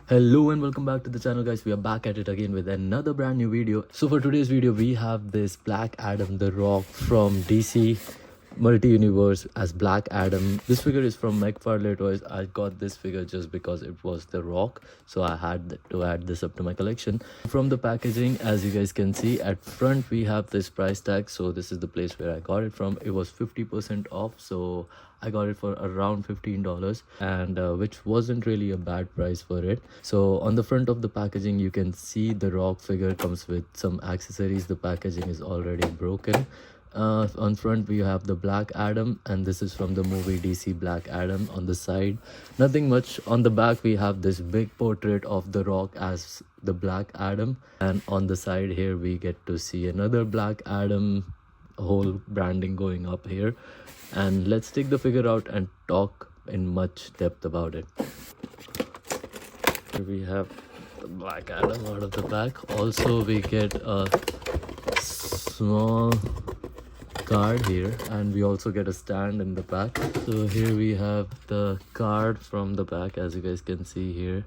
Hello and welcome back to the channel, guys. We are back at it again with another brand new video. So for today's video we have this Black Adam the Rock from DC multi-universe as Black Adam. This figure is from McFarlane Toys. I got this figure just because it was the Rock, so I had to add this up to my collection. From the packaging, as you guys can see, at front we have this price tag. So this is the place where I got it from. It was 50% off, so I got it for around $15, and which wasn't really a bad price for it. So on the front of the packaging you can see the Rock figure comes with some accessories. The packaging is already broken. On front we have the Black Adam, and this is from the movie DC Black Adam. On the side, nothing much. On the back we have this big portrait of the Rock as the Black Adam, and on the side here we get to see another Black Adam, whole branding going up here. And let's take the figure out and talk in much depth about it. Here we have the Black Adam out of the back. Also we get a small card here, and we also get a stand in the back. So here we have the card from the back, as you guys can see here.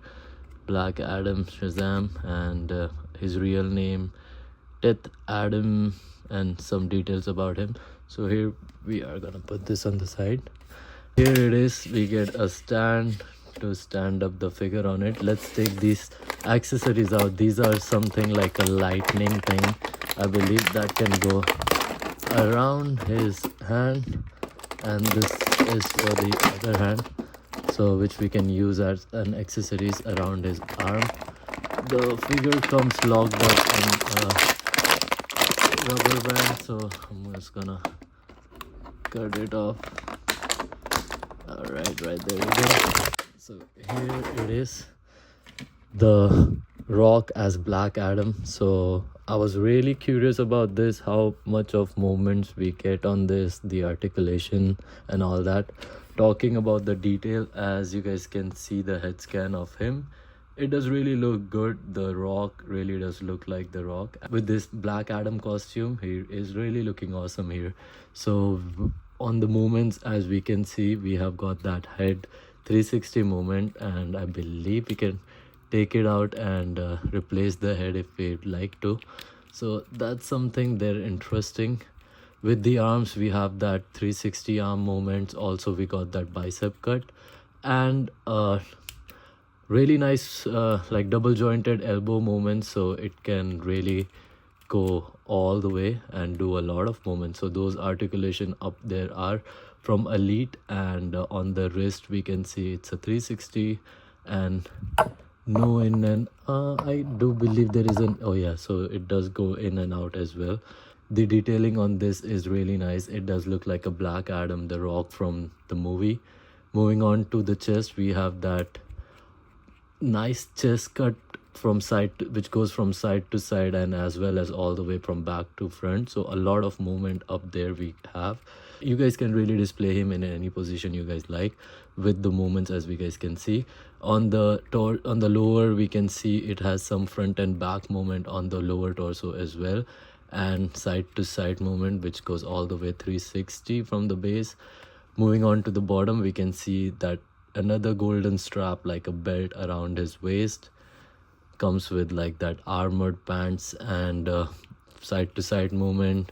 Black Adam Shazam, and his real name, Teth Adam, and some details about him. So here we are gonna put this on the side. Here it is. We get a stand to stand up the figure on it. Let's take these accessories out. These are something like a lightning thing, I believe, that can go around his hand, and this is for the other hand, so which we can use as an accessories around his arm. The figure comes locked up in a rubber band, so I'm just gonna cut it off. All right, there we go. So here it is, the Rock as Black Adam. So I was really curious about this, how much of movements we get on this, the articulation and all that. Talking about the detail, as you guys can see the head scan of him, it does really look good. The Rock really does look like the Rock. With this Black Adam costume, he is really looking awesome here. So on the movements, as we can see, we have got that head 360 movement, and I believe we can take it out and replace the head if we'd like to. So that's something there interesting. With the arms, we have that 360 arm movements. Also we got that bicep cut, and really nice like double jointed elbow movements, so it can really go all the way and do a lot of movements. So those articulation up there are from Elite, and on the wrist we can see it's a 360 and no in and I do believe there is an, oh yeah, so it does go in and out as well. The detailing on this is really nice. It does look like a Black Adam the Rock from the movie. Moving on to the chest, we have that nice chest cut from side to, which goes from side to side, and as well as all the way from back to front. So a lot of movement up there we have. You guys can really display him in any position you guys like with the movements, as we guys can see. On the lower we can see it has some front and back movement on the lower torso as well, and side to side movement which goes all the way 360 from the base. Moving on to the bottom, we can see that another golden strap like a belt around his waist, comes with like that armored pants, and side to side movement,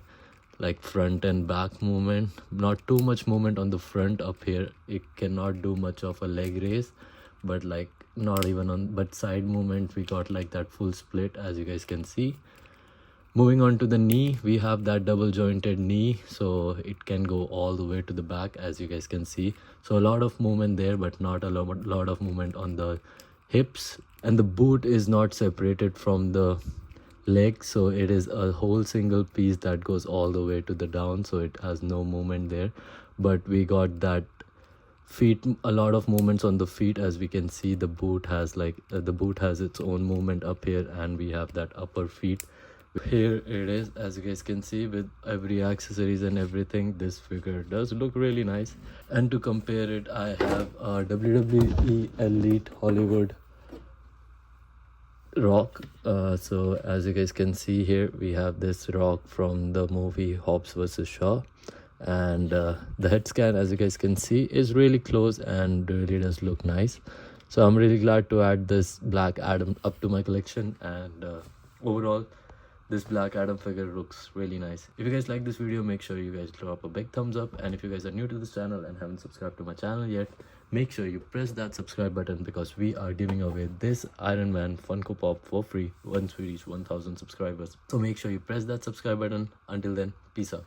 like front and back movement. Not too much movement on the front up here. It cannot do much of a leg raise, but like not even on, but side movement we got like that full split, as you guys can see. Moving on to the knee, we have that double jointed knee, so it can go all the way to the back, as you guys can see. So a lot of movement there, but not a lot of movement on the hips. And the boot is not separated from the leg, so it is a whole single piece that goes all the way to the down, so it has no movement there. But we got that feet, a lot of movements on the feet, as we can see. The boot has like the boot has its own movement up here, and we have that upper feet. Here it is, as you guys can see, with every accessories and everything. This figure does look really nice. And to compare it, I have a WWE Elite Hollywood Rock. So as you guys can see here, we have this Rock from the movie Hobbs vs. Shaw, and the head scan, as you guys can see, is really close and really does look nice. So I'm really glad to add this Black Adam up to my collection, and overall this Black Adam figure looks really nice. If you guys like this video, make sure you guys drop a big thumbs up, and if you guys are new to this channel and haven't subscribed to my channel yet, make sure you press that subscribe button, because we are giving away this Iron Man Funko Pop for free once we reach 1000 subscribers. So make sure you press that subscribe button. Until then, peace out.